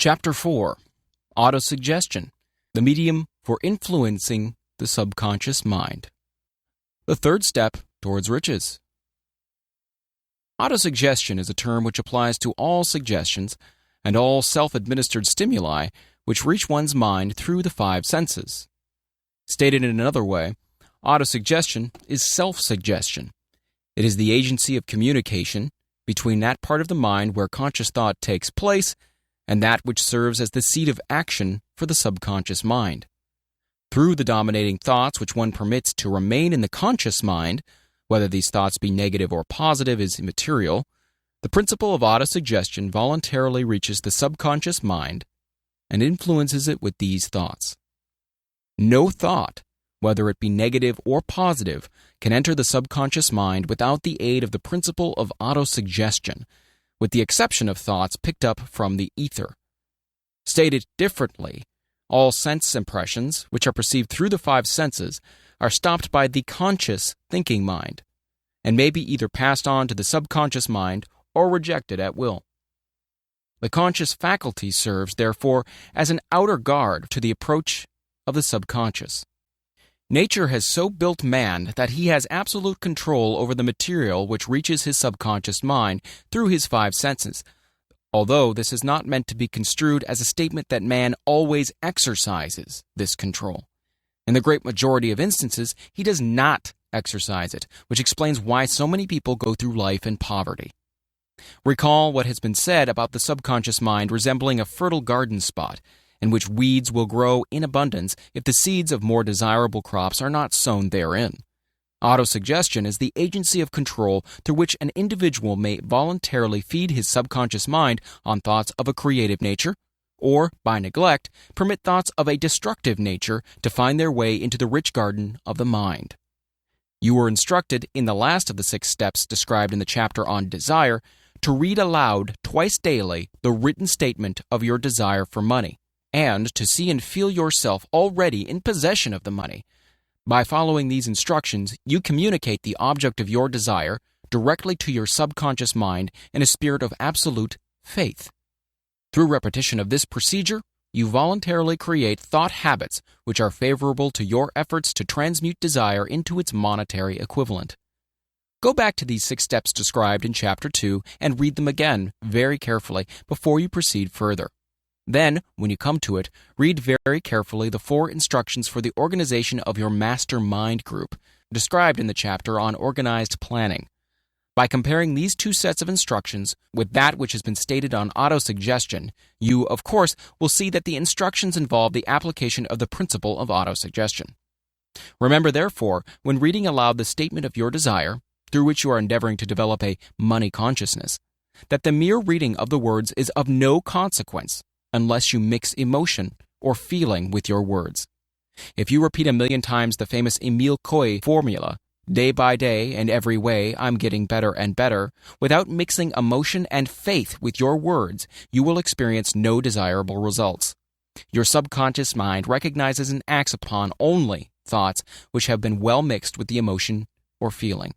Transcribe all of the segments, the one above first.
Chapter 4. Autosuggestion, the medium for influencing the subconscious mind. The third step towards riches. Autosuggestion is a term which applies to all suggestions and all self-administered stimuli which reach one's mind through the five senses. Stated in another way, autosuggestion is self-suggestion. It is the agency of communication between that part of the mind where conscious thought takes place and that which serves as the seat of action for the subconscious mind. Through the dominating thoughts which one permits to remain in the conscious mind, whether these thoughts be negative or positive is immaterial, the principle of autosuggestion voluntarily reaches the subconscious mind and influences it with these thoughts. No thought, whether it be negative or positive, can enter the subconscious mind without the aid of the principle of autosuggestion, with the exception of thoughts picked up from the ether. Stated differently, all sense impressions, which are perceived through the five senses, are stopped by the conscious thinking mind, and may be either passed on to the subconscious mind or rejected at will. The conscious faculty serves, therefore, as an outer guard to the approach of the subconscious. Nature has so built man that he has absolute control over the material which reaches his subconscious mind through his five senses, although this is not meant to be construed as a statement that man always exercises this control. In the great majority of instances, he does not exercise it, which explains why so many people go through life in poverty. Recall what has been said about the subconscious mind resembling a fertile garden spot, in which weeds will grow in abundance if the seeds of more desirable crops are not sown therein. Autosuggestion is the agency of control through which an individual may voluntarily feed his subconscious mind on thoughts of a creative nature, or, by neglect, permit thoughts of a destructive nature to find their way into the rich garden of the mind. You were instructed in the last of the 6 steps described in the chapter on desire to read aloud twice daily the written statement of your desire for money, and to see and feel yourself already in possession of the money. By following these instructions, you communicate the object of your desire directly to your subconscious mind in a spirit of absolute faith. Through repetition of this procedure, you voluntarily create thought habits which are favorable to your efforts to transmute desire into its monetary equivalent. Go back to these 6 steps described in Chapter 2 and read them again very carefully before you proceed further. Then, when you come to it, read very carefully the 4 instructions for the organization of your master mind group, described in the chapter on organized planning. By comparing these 2 sets of instructions with that which has been stated on autosuggestion, you, of course, will see that the instructions involve the application of the principle of autosuggestion. Remember, therefore, when reading aloud the statement of your desire, through which you are endeavoring to develop a money consciousness, that the mere reading of the words is of no consequence, unless you mix emotion or feeling with your words. If you repeat 1,000,000 times the famous Emile Coué formula, day by day and every way I'm getting better and better, without mixing emotion and faith with your words, you will experience no desirable results. Your subconscious mind recognizes and acts upon only thoughts which have been well mixed with the emotion or feeling.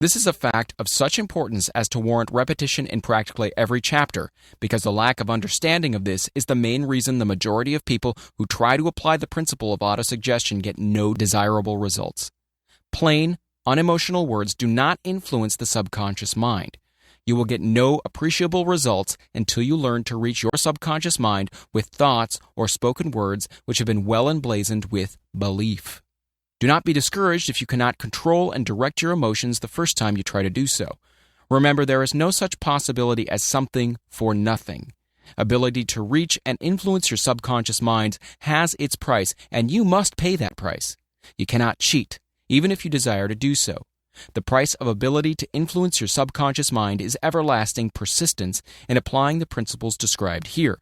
This is a fact of such importance as to warrant repetition in practically every chapter, because the lack of understanding of this is the main reason the majority of people who try to apply the principle of autosuggestion get no desirable results. Plain, unemotional words do not influence the subconscious mind. You will get no appreciable results until you learn to reach your subconscious mind with thoughts or spoken words which have been well emblazoned with belief. Do not be discouraged if you cannot control and direct your emotions the first time you try to do so. Remember, there is no such possibility as something for nothing. Ability to reach and influence your subconscious mind has its price, and you must pay that price. You cannot cheat, even if you desire to do so. The price of ability to influence your subconscious mind is everlasting persistence in applying the principles described here.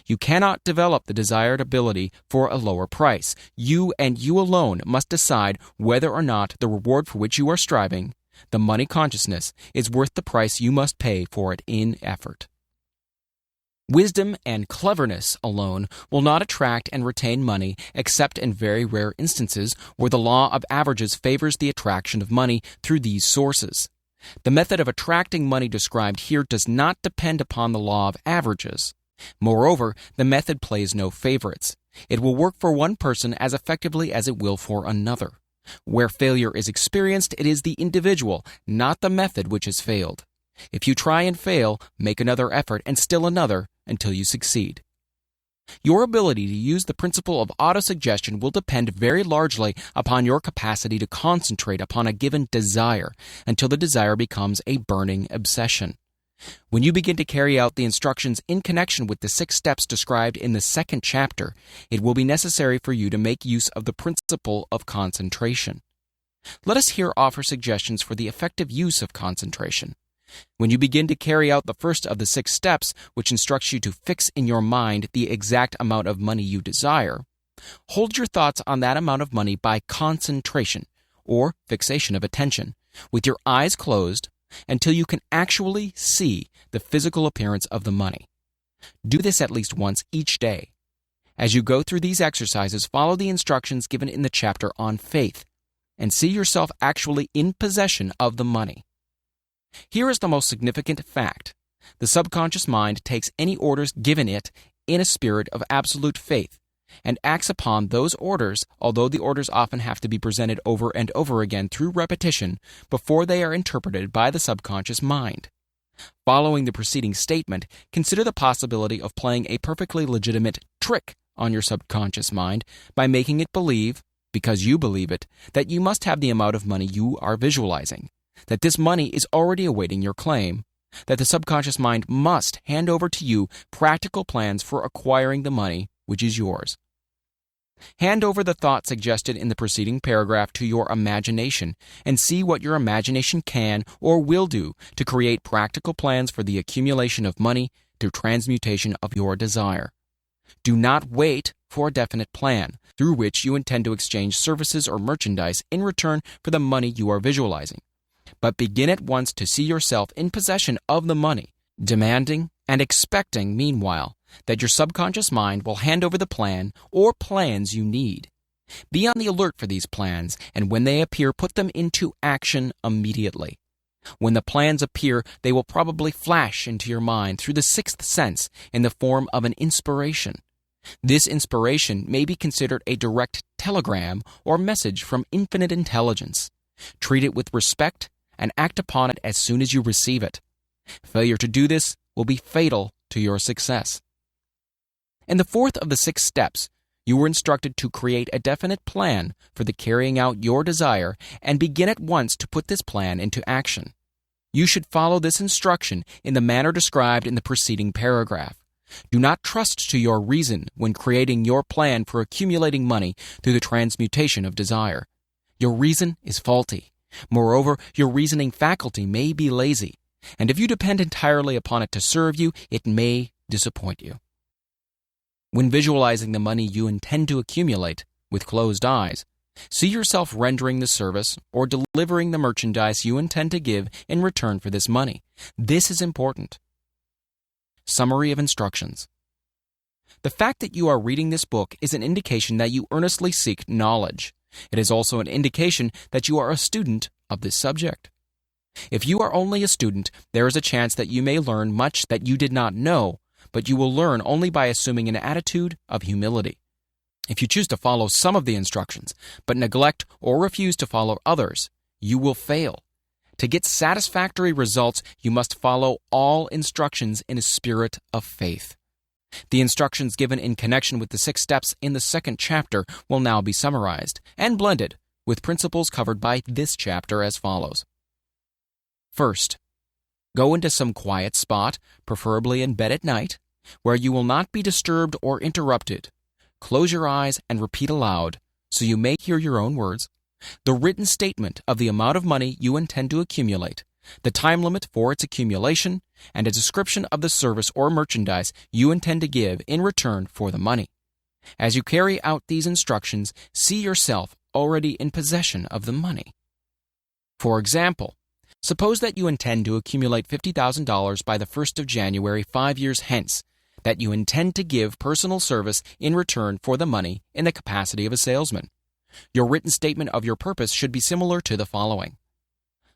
You cannot develop the desired ability for a lower price. You and you alone must decide whether or not the reward for which you are striving, the money consciousness, is worth the price you must pay for it in effort. Wisdom and cleverness alone will not attract and retain money except in very rare instances where the law of averages favors the attraction of money through these sources. The method of attracting money described here does not depend upon the law of averages. Moreover, the method plays no favorites. It will work for one person as effectively as it will for another. Where failure is experienced, it is the individual, not the method, which has failed. If you try and fail, make another effort and still another until you succeed. Your ability to use the principle of autosuggestion will depend very largely upon your capacity to concentrate upon a given desire until the desire becomes a burning obsession. When you begin to carry out the instructions in connection with the 6 steps described in the 2nd chapter, it will be necessary for you to make use of the principle of concentration. Let us here offer suggestions for the effective use of concentration. When you begin to carry out the first of the 6 steps, which instructs you to fix in your mind the exact amount of money you desire, hold your thoughts on that amount of money by concentration, or fixation of attention, with your eyes closed, until you can actually see the physical appearance of the money. Do this at least once each day. As you go through these exercises, follow the instructions given in the chapter on faith, and see yourself actually in possession of the money. Here is the most significant fact. The subconscious mind takes any orders given it in a spirit of absolute faith, and acts upon those orders, although the orders often have to be presented over and over again through repetition before they are interpreted by the subconscious mind. Following the preceding statement, consider the possibility of playing a perfectly legitimate trick on your subconscious mind by making it believe, because you believe it, that you must have the amount of money you are visualizing, that this money is already awaiting your claim, that the subconscious mind must hand over to you practical plans for acquiring the money which is yours. Hand over the thought suggested in the preceding paragraph to your imagination and see what your imagination can or will do to create practical plans for the accumulation of money through transmutation of your desire. Do not wait for a definite plan through which you intend to exchange services or merchandise in return for the money you are visualizing, but begin at once to see yourself in possession of the money, demanding and expecting, meanwhile, that your subconscious mind will hand over the plan or plans you need. Be on the alert for these plans, and when they appear, put them into action immediately. When the plans appear, they will probably flash into your mind through the 6th sense in the form of an inspiration. This inspiration may be considered a direct telegram or message from infinite intelligence. Treat it with respect and act upon it as soon as you receive it. Failure to do this will be fatal to your success. In the 4th of the 6 steps, you were instructed to create a definite plan for the carrying out your desire and begin at once to put this plan into action. You should follow this instruction in the manner described in the preceding paragraph. Do not trust to your reason when creating your plan for accumulating money through the transmutation of desire. Your reason is faulty. Moreover, your reasoning faculty may be lazy, and if you depend entirely upon it to serve you, it may disappoint you. When visualizing the money you intend to accumulate with closed eyes, see yourself rendering the service or delivering the merchandise you intend to give in return for this money. This is important. Summary of instructions. The fact that you are reading this book is an indication that you earnestly seek knowledge. It is also an indication that you are a student of this subject. If you are only a student, there is a chance that you may learn much that you did not know, but you will learn only by assuming an attitude of humility. If you choose to follow some of the instructions, but neglect or refuse to follow others, you will fail. To get satisfactory results, you must follow all instructions in a spirit of faith. The instructions given in connection with the 6 steps in the 2nd chapter will now be summarized and blended with principles covered by this chapter as follows. First, go into some quiet spot, preferably in bed at night, where you will not be disturbed or interrupted. Close your eyes and repeat aloud, so you may hear your own words, the written statement of the amount of money you intend to accumulate, the time limit for its accumulation, and a description of the service or merchandise you intend to give in return for the money. As you carry out these instructions, see yourself already in possession of the money. For example, suppose that you intend to accumulate $50,000 by the 1st of January 5 years hence, that you intend to give personal service in return for the money in the capacity of a salesman. Your written statement of your purpose should be similar to the following.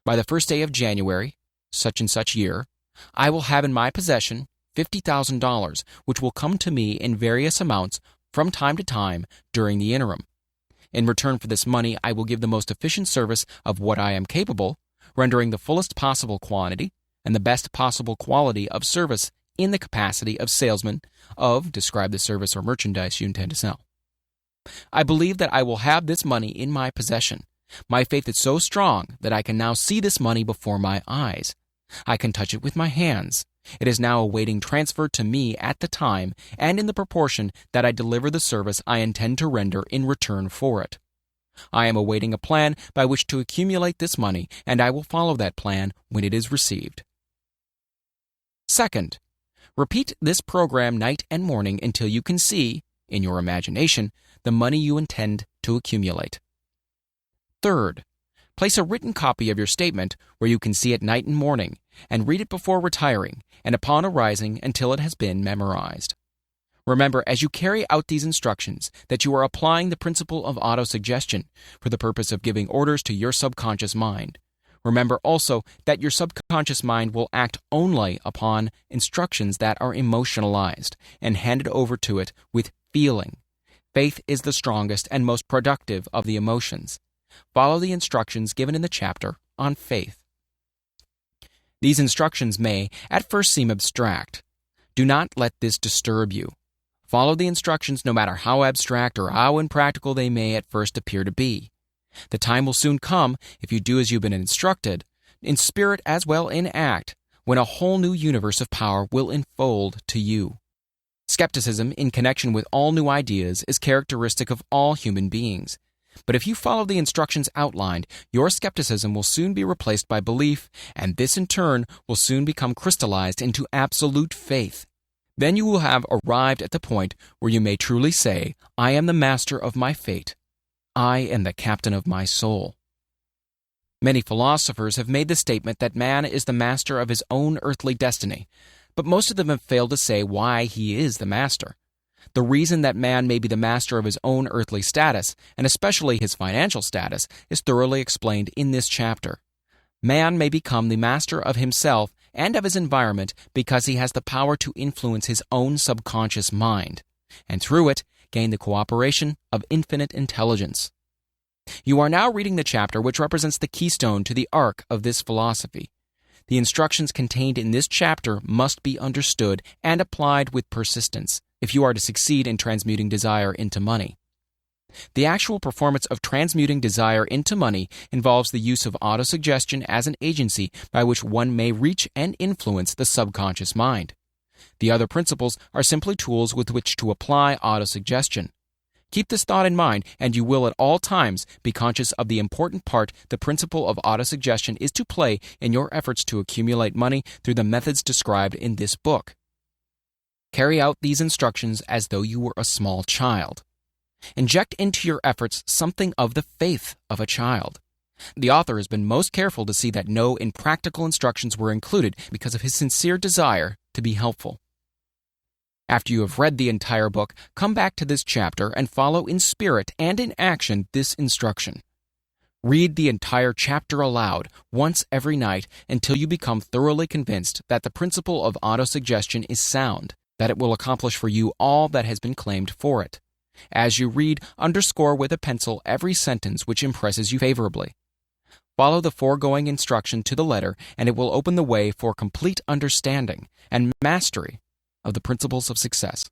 By the 1st day of January, such and such year, I will have in my possession $50,000, which will come to me in various amounts from time to time during the interim. In return for this money, I will give the most efficient service of what I am capable, rendering the fullest possible quantity and the best possible quality of service in the capacity of salesman of describe the service or merchandise you intend to sell. I believe that I will have this money in my possession. My faith is so strong that I can now see this money before my eyes. I can touch it with my hands. It is now awaiting transfer to me at the time and in the proportion that I deliver the service I intend to render in return for it. I am awaiting a plan by which to accumulate this money, and I will follow that plan when it is received. Second, repeat this program night and morning until you can see, in your imagination, the money you intend to accumulate. Third, place a written copy of your statement where you can see it night and morning, and read it before retiring and upon arising until it has been memorized. Remember, as you carry out these instructions, that you are applying the principle of autosuggestion for the purpose of giving orders to your subconscious mind. Remember also that your subconscious mind will act only upon instructions that are emotionalized and handed over to it with feeling. Faith is the strongest and most productive of the emotions. Follow the instructions given in the chapter on faith. These instructions may, at first, seem abstract. Do not let this disturb you. Follow the instructions no matter how abstract or how impractical they may at first appear to be. The time will soon come, if you do as you've been instructed, in spirit as well in act, when a whole new universe of power will enfold to you. Skepticism in connection with all new ideas is characteristic of all human beings. But if you follow the instructions outlined, your skepticism will soon be replaced by belief, and this in turn will soon become crystallized into absolute faith. Then you will have arrived at the point where you may truly say, I am the master of my fate. I am the captain of my soul. Many philosophers have made the statement that man is the master of his own earthly destiny, but most of them have failed to say why he is the master. The reason that man may be the master of his own earthly status, and especially his financial status, is thoroughly explained in this chapter. Man may become the master of himself and of his environment because he has the power to influence his own subconscious mind, and through it, gain the cooperation of infinite intelligence. You are now reading the chapter which represents the keystone to the arc of this philosophy. The instructions contained in this chapter must be understood and applied with persistence if you are to succeed in transmuting desire into money. The actual performance of transmuting desire into money involves the use of autosuggestion as an agency by which one may reach and influence the subconscious mind. The other principles are simply tools with which to apply autosuggestion. Keep this thought in mind, and you will at all times be conscious of the important part the principle of autosuggestion is to play in your efforts to accumulate money through the methods described in this book. Carry out these instructions as though you were a small child. Inject into your efforts something of the faith of a child. The author has been most careful to see that no impractical instructions were included because of his sincere desire to be helpful. After you have read the entire book, come back to this chapter and follow in spirit and in action this instruction. Read the entire chapter aloud once every night until you become thoroughly convinced that the principle of autosuggestion is sound, that it will accomplish for you all that has been claimed for it. As you read, underscore with a pencil every sentence which impresses you favorably. Follow the foregoing instruction to the letter, and it will open the way for complete understanding and mastery of the principles of success.